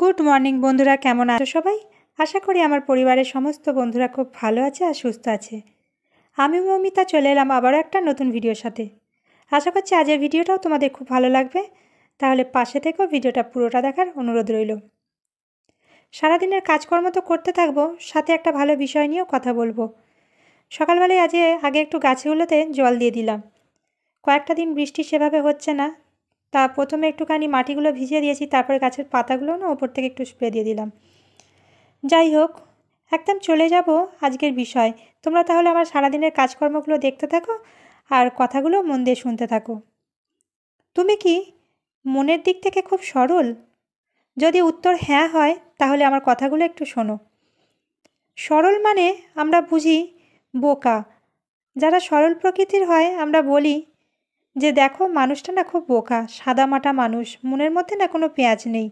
Good morning বন্ধুরা, কেমন আছো সবাই? আশা করি আমার পরিবারের সমস্ত বন্ধুরা খুব ভালো আছে আর সুস্থ আছে। আমি মৌমিতা চলে এলাম আবারও একটা নতুন ভিডিওর সাথে। আশা করছি আজকের ভিডিওটাও তোমাদের খুব ভালো লাগবে। তাহলে পাশে থেকেও ভিডিওটা পুরোটা দেখার অনুরোধ রইল। সারাদিনের কাজকর্ম তো করতে থাকবো, সাথে একটা ভালো বিষয় নিয়েও কথা বলবো। সকালবেলায় আগে একটু গাছগুলোতে জল দিয়ে দিলাম। কয়েকটা দিন বৃষ্টি সেভাবে হচ্ছে না, তা প্রথমে একটুখানি মাটিগুলো ভিজিয়ে দিয়েছি, তারপরে গাছের পাতাগুলো না ওপর থেকে একটু স্প্রে দিয়ে দিলাম। যাই হোক, একদম চলে যাব আজকের বিষয়। তোমরা তাহলে আমার সারাদিনের কাজকর্মগুলো দেখতে থাকো আর কথাগুলো মন দিয়ে শুনতে থাকো। তুমি কি মনের দিক থেকে খুব সরল? যদি উত্তর হ্যাঁ হয় তাহলে আমার কথাগুলো একটু শোনো। সরল মানে আমরা বুঝি বোকা। যারা সরল প্রকৃতির হয় আমরা বলি যে দেখো মানুষটা না খুব বোকা, সাদামাটা মানুষ, মনের মধ্যে না কোনো পেঁয়াজ নেই।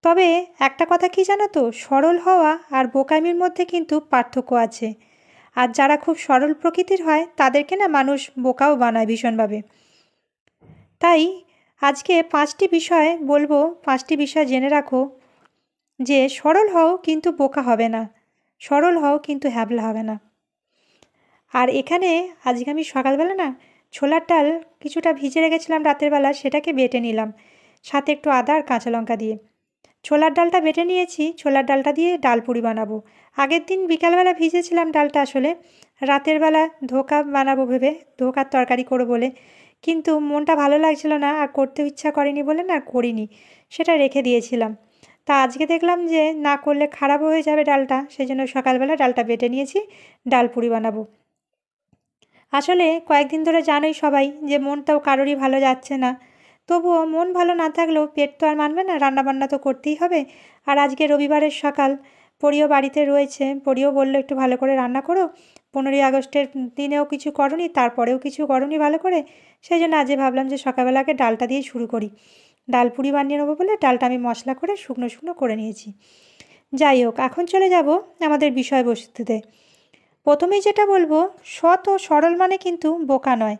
তবে একটা কথা কি জানো তো, সরল হওয়া আর বোকামির মধ্যে কিন্তু পার্থক্য আছে। আর যারা খুব সরল প্রকৃতির হয় তাদেরকে না মানুষ বোকাও বানায় ভীষণভাবে। তাই আজকে 5টি বিষয় বলবো, 5টি বিষয় জেনে রাখো যে সরল হও কিন্তু বোকা হবে না, সরল হও কিন্তু হ্যাবলা হবে না। আর এখানে আজকে আমি সকালবেলা না ছোলার ডাল কিছুটা ভিজে রেখেছিলাম রাতের বেলা, সেটাকে বেটে নিলাম সাথে একটু আদা আর কাঁচা লঙ্কা দিয়ে। ছোলার ডালটা বেটে নিয়েছি, ছোলার ডালটা দিয়ে ডাল পুরি বানাবো। আগের দিন বিকালবেলা ভিজেছিলাম ডালটা, আসলে রাতের বেলা ধোকা বানাবো ভেবে, ধোকার তরকারি করবো বলে, কিন্তু মনটা ভালো লাগছিল না আর করতে ইচ্ছা করেনি বলে না করিনি, সেটা রেখে দিয়েছিলাম। তা আজকে দেখলাম যে না করলে খারাপ হয়ে যাবে ডালটা, সেই জন্য সকালবেলা ডালটা বেটে নিয়েছি, ডাল পুরি বানাবো। আসলে কয়েকদিন ধরে জানোই সবাই যে মনটাও কারোরই ভালো যাচ্ছে না। তবুও মন ভালো না থাকলেও পেট তো আর মানবে না, রান্নাবান্না তো করতেই হবে। আর আজকে রবিবারের সকাল, পরিও বাড়িতে রয়েছে, পরিও বললো একটু ভালো করে রান্না করো। 15ই আগস্টের দিনেও কিছু করনি, তারপরেও কিছু করনি ভালো করে, সেই জন্য আজকে ভাবলাম যে সকালবেলাকে ডালটা দিয়ে শুরু করি। ডাল পুরি বানিয়ে নেবো বলে ডালটা আমি মশলা করে শুকনো শুকনো করে নিয়েছি। যাই হোক, এখন চলে যাব আমাদের বিষয়বস্তুতে। প্রথমেই যেটা বলবো, সৎ ও সরল মানে কিন্তু বোকা নয়।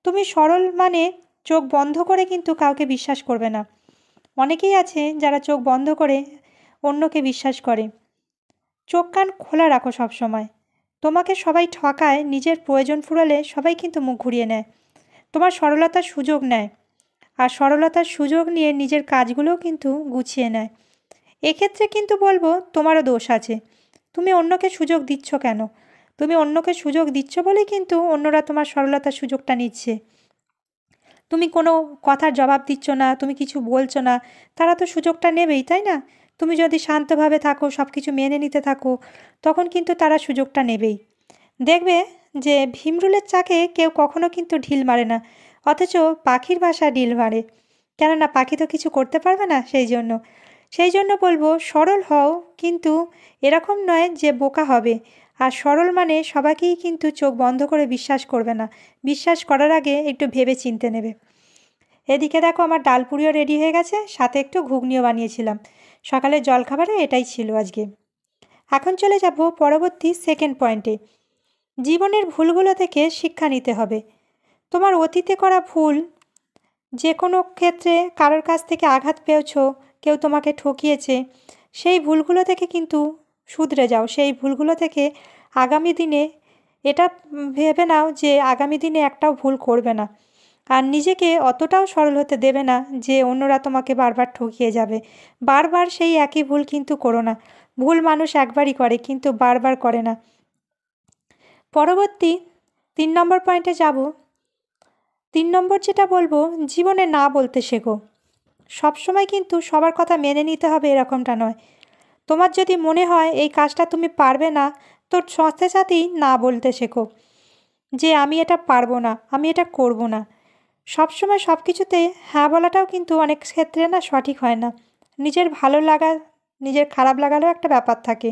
তুমি সরল মানে চোখ বন্ধ করে কিন্তু কাউকে বিশ্বাস করবে না। অনেকেই আছে যারা চোখ বন্ধ করে অন্যকে বিশ্বাস করে। চোখ কান খোলা রাখো সব সময়। তোমাকে সবাই ঠকায়, নিজের প্রয়োজন ফুরালে সবাই কিন্তু মুখ ঘুরিয়ে নেয়, তোমার সরলতার সুযোগ নেয়। আর সরলতার সুযোগ নিয়ে নিজের কাজগুলোও কিন্তু গুছিয়ে নেয়। এক্ষেত্রে কিন্তু বলবো তোমারও দোষ আছে। তুমি অন্যকে সুযোগ দিচ্ছ কেন? তুমি অন্যকে সুযোগ দিচ্ছ বলেই কিন্তু অন্যরা তোমার সরলতার সুযোগটা নিচ্ছে। তুমি কোনো কথার জবাব দিচ্ছ না, তুমি কিছু বলছো না, তারা তো সুযোগটা নেবেই, তাই না? তুমি যদি শান্তভাবে থাকো, সব কিছু মেনে নিতে থাকো, তখন কিন্তু তারা সুযোগটা নেবেই। দেখবে যে ভীমরুলের চাকে কেউ কখনো কিন্তু ঢিল মারে না, অথচ পাখির বাসা ঢিল মারে। কেননা পাখি তো কিছু করতে পারবে না, সেই জন্য বলবো সরল হও, কিন্তু এরকম নয় যে বোকা হবে। আর সরল মানে সবাইকেই কিন্তু চোখ বন্ধ করে বিশ্বাস করবে না, বিশ্বাস করার আগে একটু ভেবে চিনতে নেবে। এদিকে দেখো আমার ডাল পুরিও রেডি হয়ে গেছে, সাথে একটু ঘুগনিও বানিয়েছিলাম। সকালের জলখাবারে এটাই ছিল আজকে। এখন চলে যাব পরবর্তী সেকেন্ড পয়েন্টে। জীবনের ভুলগুলো থেকে শিক্ষা নিতে হবে। তোমার অতীতে করা ভুল, যে কোনো ক্ষেত্রে কারোর কাছ থেকে আঘাত পেয়েছো, কেউ তোমাকে ঠকিয়েছে, সেই ভুলগুলো থেকে কিন্তু শুধরে যাও। সেই ভুলগুলো থেকে আগামী দিনে এটা ভেবে নাও যে আগামী দিনে একটাও ভুল করবে না। আর নিজেকে অতটাও সরল হতে দেবে না যে অন্যরা তোমাকে বারবার ঠকিয়ে যাবে। বারবার সেই একই ভুল কিন্তু করো না। ভুল মানুষ একবারই করে, কিন্তু বারবার করে না। পরবর্তী 3 নম্বর পয়েন্টে যাব। 3 নম্বর যেটা বলবো, জীবনে না বলতে শেখো। সবসময় কিন্তু সবার কথা মেনে নিতে হবে এরকমটা নয়। তোমার যদি মনে হয় এই কাজটা তুমি পারবে না, তো সাথে সাথেই না বলতে শেখো যে আমি এটা পারবো না, আমি এটা করব না। সবসময় সব কিছুতে হ্যাঁ বলাটাও কিন্তু অনেক ক্ষেত্রে না সঠিক হয় না। নিজের ভালো লাগা, নিজের খারাপ লাগারও একটা ব্যাপার থাকে।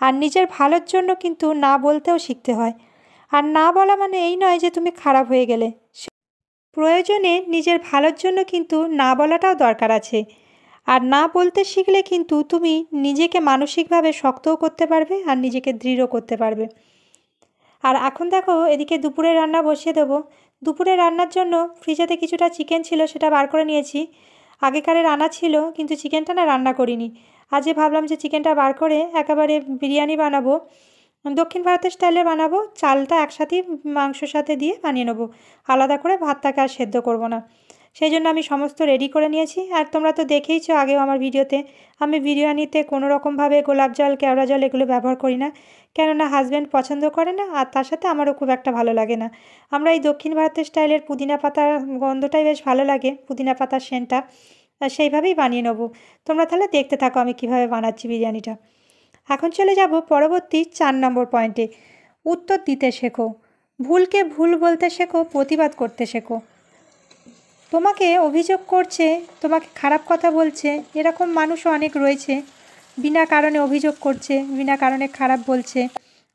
আর নিজের ভালোর জন্য কিন্তু না বলতেও শিখতে হয়। আর না বলা মানে এই নয় যে তুমি খারাপ হয়ে গেলে। প্রয়োজনে নিজের ভালোর জন্য কিন্তু না বলাটাও দরকার আছে। আর না বলতে শিখলে কিন্তু তুমি নিজেকে মানসিকভাবে শক্তও করতে পারবে আর নিজেকে দৃঢ় করতে পারবে। আর এখন দেখো এদিকে দুপুরে রান্না বসিয়ে দেবো। দুপুরে রান্নার জন্য ফ্রিজেতে কিছুটা চিকেন ছিল, সেটা বার করে নিয়েছি। আগেকারের আনা ছিল, কিন্তু চিকেনটা না রান্না করিনি। আজকে ভাবলাম যে চিকেনটা বার করে একেবারে বিরিয়ানি বানাবো, দক্ষিণ ভারতের স্টাইলে বানাবো। চালটা একসাথেই মাংসর সাথে দিয়ে বানিয়ে নেবো, আলাদা করে ভাতটাকে আর সেদ্ধ করব না। সেই জন্য আমি সমস্ত রেডি করে নিয়েছি। আর তোমরা তো দেখেইছো আগেও আমার ভিডিওতে, আমি বিরিয়ানিতে কোনো রকমভাবে গোলাপ জল, কেওড়া জল এগুলো ব্যবহার করি না, কেননা হাজব্যান্ড পছন্দ করে না, আর তার সাথে আমারও খুব একটা ভালো লাগে না। আমরা এই দক্ষিণ ভারতের স্টাইলের পুদিনা পাতার গন্ধটাই বেশ ভালো লাগে, পুদিনা পাতার সেন্টটা, সেইভাবেই বানিয়ে নেবো। তোমরা তাহলে দেখতে থাকো আমি কিভাবে বানাচ্ছি বিরিয়ানিটা। এখন চলে যাব পরবর্তী 4 নম্বর পয়েন্টে। উত্তর দিতে শেখো। ভুলকে ভুল বলতে শেখো, প্রতিবাদ করতে শেখো। তোমাকে অভিযোগ করছে, তোমাকে খারাপ কথা বলছে, এরকম মানুষও অনেক রয়েছে। বিনা কারণে অভিযোগ করছে, বিনা কারণে খারাপ বলছে,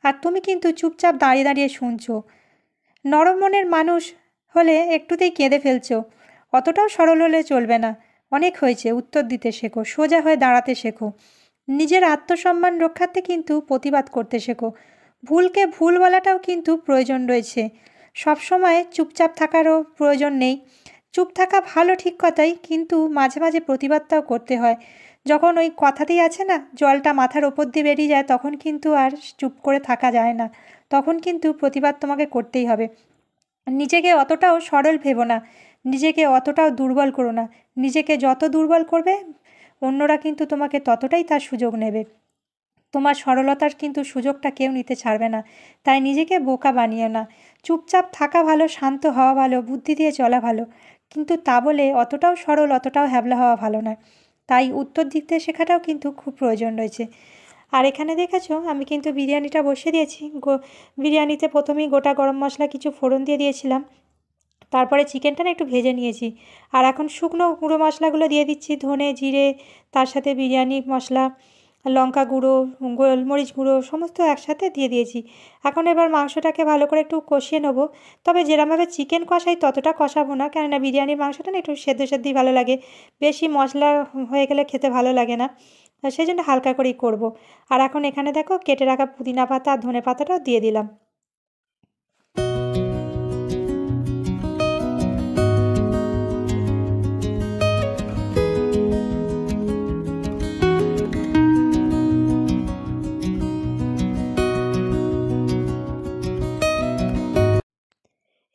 আর তুমি কিন্তু চুপচাপ দাঁড়িয়ে দাঁড়িয়ে শুনছো। নরম মনের মানুষ হলে একটুতেই কেঁদে ফেলছো, অতটাও সরল হলে চলবে না। অনেক হয়েছে, উত্তর দিতে শেখো, সোজা হয়ে দাঁড়াতে শেখো। নিজের আত্মসম্মান রক্ষার্থে কিন্তু প্রতিবাদ করতে শেখো। ভুলকে ভুল বলাটাও কিন্তু প্রয়োজন রয়েছে, সবসময় চুপচাপ থাকারও প্রয়োজন নেই। চুপ থাকা ভালো ঠিক কথাই, কিন্তু মাঝে মাঝে প্রতিবাদটাও করতে হয়। যখন ওই কথাতেই আছে না, জলটা মাথার ওপর দিয়ে বেরিয়ে যায়, তখন কিন্তু আর চুপ করে থাকা যায় না, তখন কিন্তু প্রতিবাদ তোমাকে করতেই হবে। নিজেকে অতটাও সরল ভেবো না, নিজেকে অতটাও দুর্বল করো না। নিজেকে যত দুর্বল করবে, অন্যরা কিন্তু তোমাকে ততটাই তার সুযোগ নেবে। তোমার সরলতার কিন্তু সুযোগটা কেউ নিতে ছাড়বে না। তাই নিজেকে বোকা বানিও না। চুপচাপ থাকা ভালো, শান্ত হওয়া ভালো, বুদ্ধি দিয়ে চলা ভালো, কিন্তু তা বলে অতটাও সরল, অতটাও হ্যাবলা হওয়া ভালো নয়। তাই উত্তর দিতে শেখাটাও কিন্তু খুব প্রয়োজন রয়েছে। আর এখানে দেখেছো আমি কিন্তু বিরিয়ানিটা বসিয়ে দিয়েছি। বিরিয়ানিতে প্রথমেই গোটা গরম মশলা কিছু ফোড়ন দিয়ে দিয়েছিলাম, তারপরে চিকেনটা না একটু ভেজে নিয়েছি। আর এখন শুকনো গুঁড়ো মশলাগুলো দিয়ে দিচ্ছি, ধনে, জিরে, তার সাথে বিরিয়ানি মশলা, লঙ্কা গুঁড়ো, গোলমরিচ গুঁড়ো সমস্ত একসাথে দিয়ে দিয়েছি। এখন এবার মাংসটাকে ভালো করে একটু কষিয়ে নেবো। তবে যেরমভাবে চিকেন কষাই ততটা কষাবো না, কেননা বিরিয়ানির মাংসটা না একটু সেদ্ধ সেদ্ধই ভালো লাগে, বেশি মশলা হয়ে গেলে খেতে ভালো লাগে না, সেই জন্য হালকা করেই করবো। আর এখন এখানে দেখো কেটে রাখা পুদিনা পাতা আর ধনে পাতাটাও দিয়ে দিলাম।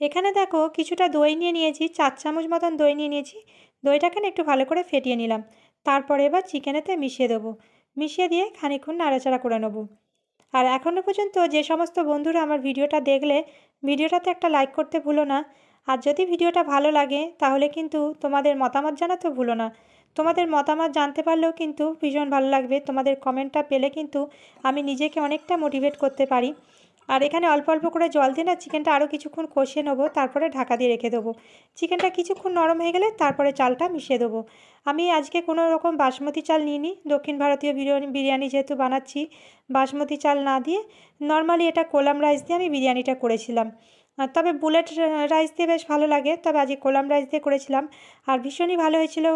এখানে দেখো কিছুটা দই নিয়ে নিয়েছি, 4 চামচ মতন দই নিয়ে নিয়েছি। দইটাকে না একটু ভালো করে ফেটিয়ে নিলাম। তারপরে এবার চিকেনেতে মিশিয়ে দেবো, মিশিয়ে দিয়ে খানিকক্ষণ নাড়াচাড়া করে নেবো। আর এখনও পর্যন্ত যে সমস্ত বন্ধুরা আমার ভিডিওটা দেখলে, ভিডিওটাতে একটা লাইক করতে ভুলো না। আর যদি ভিডিওটা ভালো লাগে তাহলে কিন্তু তোমাদের মতামত জানাতে ভুলো না। তোমাদের মতামত জানতে পারলেও কিন্তু ভীষণ ভালো লাগবে। তোমাদের কমেন্টটা পেলে কিন্তু আমি নিজেকে অনেকটা মোটিভেট করতে পারি। আর এখানে অল্প অল্প করে জল দিয়ে না চিকেনটা আরও কিছুক্ষণ কষিয়ে নেবো, তারপরে ঢাকা দিয়ে রেখে দেবো। চিকেনটা কিছুক্ষণ নরম হয়ে গেলে তারপরে চালটা মিশিয়ে দেবো। আমি আজকে কোনো রকম বাসমতি চাল নিইনি, দক্ষিণ ভারতীয় বিরিয়ানি যেহেতু বানাচ্ছি, বাসমতি চাল না দিয়ে নর্মালি এটা কোলাম রাইস দিয়ে আমি বিরিয়ানিটা করেছিলাম। তবে বুলেট রাইস দিয়ে বেশ ভালো লাগে, তবে আজকে কোলাম রাইস দিয়ে করেছিলাম। আর ভীষণই ভালো হয়েছিল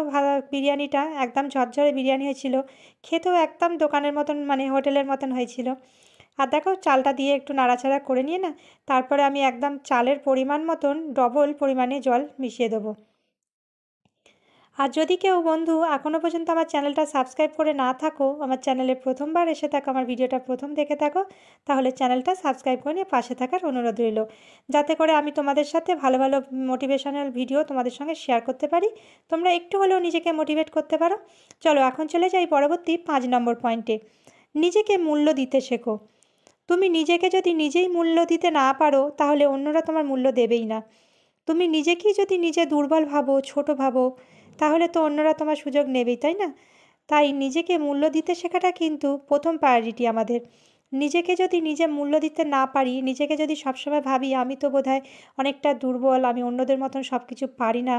বিরিয়ানিটা, একদম ঝরঝরে বিরিয়ানি হয়েছিল, খেতেও একদম দোকানের মতন, মানে হোটেলের মতন হয়েছিল। আর দেখো চালটা দিয়ে একটু নাড়াচাড়া করে নিয়ে না, তারপরে আমি একদম চালের পরিমাণ মতন ডবল পরিমাণে জল মিশিয়ে দেবো। আর যদি কেউ বন্ধু এখনও পর্যন্ত আমার চ্যানেলটা সাবস্ক্রাইব করে না থাকো, আমার চ্যানেলে প্রথমবার এসে থাকো, আমার ভিডিওটা প্রথম দেখে থাকো, তাহলে চ্যানেলটা সাবস্ক্রাইব করে নিয়ে পাশে থাকার অনুরোধ রইল, যাতে করে আমি তোমাদের সাথে ভালো ভালো মোটিভেশনাল ভিডিও তোমাদের সঙ্গে শেয়ার করতে পারি, তোমরা একটু হলেও নিজেকে মোটিভেট করতে পারো। চলো এখন চলে যাই পরবর্তী 5 নম্বর পয়েন্টে। নিজেকে মূল্য দিতে শেখো। তুমি নিজেকে যদি নিজেই মূল্য দিতে না পারো, তাহলে অন্যরা তোমার মূল্য দেবেই না। তুমি নিজেকেই যদি নিজে দুর্বল ভাবো, ছোট ভাবো, তাহলে তো অন্যরা তোমার সুযোগ নেবেই, তাই না? তাই নিজেকে মূল্য দিতে শেখাটা কিন্তু প্রথম প্রায়োরিটি আমাদের। নিজেকে যদি নিজে মূল্য দিতে না পারি, নিজেকে যদি সবসময় ভাবি আমি তো বোধহয় অনেকটা দুর্বল, আমি অন্যদের মতন সব কিছু পারি না,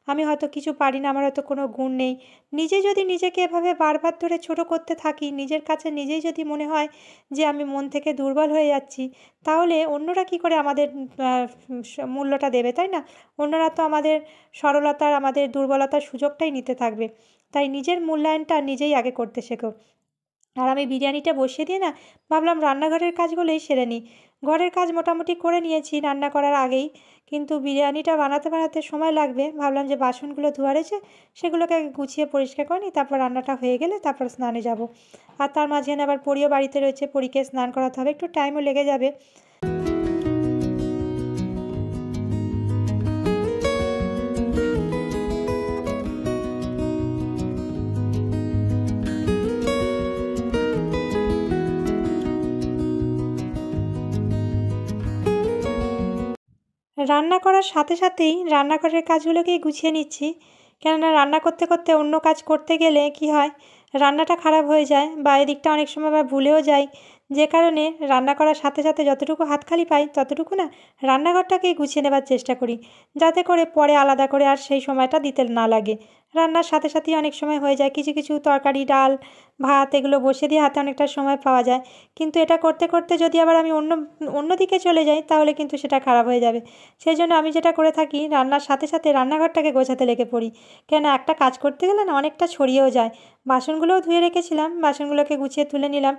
আমি হয়তো কিছু পারি না, আমার হয়তো কোনো গুণ নেই, নিজে যদি নিজেকে এভাবে বারবার ধরে ছোট করতে থাকি, নিজের কাছে নিজেই যদি মনে হয় যে আমি মন থেকে দুর্বল হয়ে যাচ্ছি, তাহলে অন্যরা কি করে আমাদের মূল্যটা দেবে, তাই না? অন্যরা তো আমাদের সরলতার, আমাদের দুর্বলতার সুযোগটাই নিতে থাকবে। তাই নিজের মূল্যায়নটা নিজেই আগে করতে শেখো। আর আমি বিরিয়ানিটা বসিয়ে দিয়ে না ভাবলাম রান্নাঘরের কাজগুলোই সেরে নিই। ঘরের কাজ মোটামুটি করে নিয়েছি রান্না করার আগেই, কিন্তু বিরিয়ানিটা বানাতে সময় লাগবে। ভাবলাম যে বাসনগুলো ধোয়া রয়েছে সেগুলোকে আগে গুছিয়ে পরিষ্কার করে নিই, তারপর রান্নাটা হয়ে গেলে তারপর স্নানে যাব। আর তার মাঝখানে আবার পরিও বাড়িতে রয়েছে, পরীকে স্নান করাতে হবে, একটু টাইমও লেগে যাবে। রান্না করার সাথে সাথেই রান্নাঘরের কাজগুলোকেই গুছিয়ে নিচ্ছি, কেননা রান্না করতে করতে অন্য কাজ করতে গেলে কি হয়, রান্নাটা খারাপ হয়ে যায় বা এদিকটা অনেক সময় আবার ভুলেও যাই। যে কারণে রান্না করার সাথে সাথে যতটুকু হাত খালি পাই ততটুকু না রান্নাঘরটাকেই গুছিয়ে নেবার চেষ্টা করি, যাতে করে পরে আলাদা করে আর সেই সময়টা দিতে না লাগে। রান্নার সাথে সাথেই অনেক সময় হয়ে যায়, কিছু কিছু তরকারি, ডাল, ভাত এগুলো বসিয়ে দিয়ে হাতে অনেকটা সময় পাওয়া যায়। কিন্তু এটা করতে করতে যদি আবার আমি অন্য দিকে চলে যাই তাহলে কিন্তু সেটা খারাপ হয়ে যাবে। সেই জন্য আমি যেটা করে থাকি, রান্নার সাথে সাথে রান্নাঘরটাকে গোছাতে লেগে পড়ি। কেন একটা কাজ করতে গেলে না অনেকটা ছড়িয়েও যায়। বাসনগুলোও ধুয়ে রেখেছিলাম, বাসনগুলোকে গুছিয়ে তুলে নিলাম।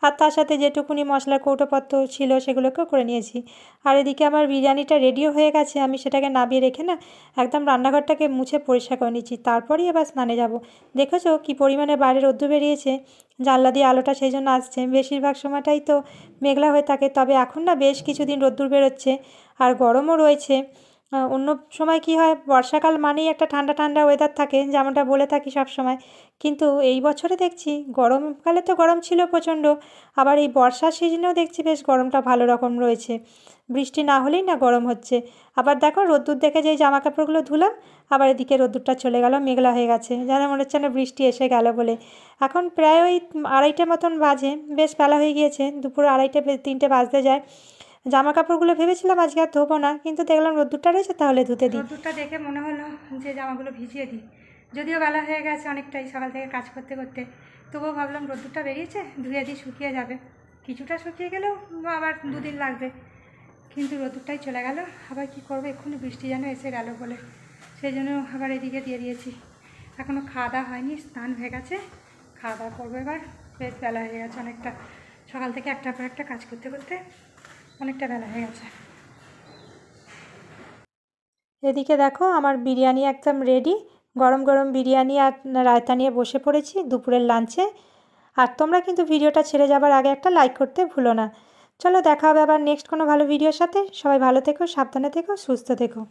আর তার সাথে যেটুকুনি মশলার কৌটোপত্র ছিল সেগুলোকেও করে নিয়েছি। আর এদিকে আমার বিরিয়ানিটা রেডিও হয়ে গেছে, আমি সেটাকে নামিয়ে রেখে না একদম রান্নাঘরটাকে মুছে পরিষ্কার করে নিচ্ছি, তারপরেই এবার স্নানে যাব। দেখেছো কী পরিমাণে বাইরে রোদ্দুর বেরিয়েছে, জানলা দিয়ে আলোটা সেই জন্য আসছে। বেশিরভাগ সময়টাই তো মেঘলা হয়ে থাকে, তবে এখন না বেশ কিছুদিন রোদ্দুর বেরোচ্ছে আর গরমও রয়েছে। অন্য সময় কি হয়, বর্ষাকাল মানেই একটা ঠান্ডা ঠান্ডা ওয়েদার থাকে, যেমনটা বলে থাকি সব সময়। কিন্তু এই বছরে দেখছি গরমকালে তো গরম ছিল প্রচণ্ড, আবার এই বর্ষার সিজনেও দেখছি বেশ গরমটা ভালো রকম রয়েছে। বৃষ্টি না হলেই না গরম হচ্ছে। আবার দেখো রোদ্দুর দেখে যেই জামা কাপড়গুলো ধুলাম, আবার এদিকে রোদ্দুরটা চলে গেল, মেঘলা হয়ে গেছে, যেন মনে হচ্ছে না বৃষ্টি এসে গেল বলে। এখন প্রায় ওই 2:30 মতন বাজে, বেশ বেলা হয়ে গিয়েছে, দুপুর 2:30-3টে বাজতে যায়। জামা কাপড়গুলো ভেবেছিলাম আজকে আর ধোবো না, কিন্তু দেখলাম রোদ্দুরটা রয়েছে, তাহলে ধুতে দিই। রোদ্দুরটা দেখে মনে হলো যে জামাগুলো ভিজিয়ে দিই, যদিও বেলা হয়ে গেছে অনেকটাই, সকাল থেকে কাজ করতে করতে, তবুও ভাবলাম রোদ্দুরটা বেরিয়েছে, ধুয়ে দিই, শুকিয়ে যাবে। কিছুটা শুকিয়ে গেলেও আবার 2 দিন লাগবে, কিন্তু রোদ্দুরটাই চলে গেল। আবার কি করবো, এক্ষুনি বৃষ্টি যেন এসে গেল বলে, সেই জন্য আবার এদিকে দিয়ে দিয়েছি। এখনও খাওয়া দাওয়া হয়নি, স্নান হয়ে গেছে, খাওয়া দাওয়া করবো এবার। বেশ বেলা হয়ে গেছে অনেকটা, সকাল থেকে একটার পর একটা কাজ করতে করতে অনেকটা বেলা হয়ে গেছে। এদিকে দেখো আমার বিরিয়ানি একদম রেডি, গরম গরম বিরিয়ানি আর রায়তা নিয়ে বসে পড়েছি দুপুরের লাঞ্চে। আর তোমরা কিন্তু ভিডিওটা ছেড়ে যাবার আগে একটা লাইক করতে ভুলো না। চলো দেখা হবে আবার নেক্সট কোনো ভালো ভিডিওর সাথে। সবাই ভালো থেকো, সাবধানে থেকো, সুস্থ থেকো।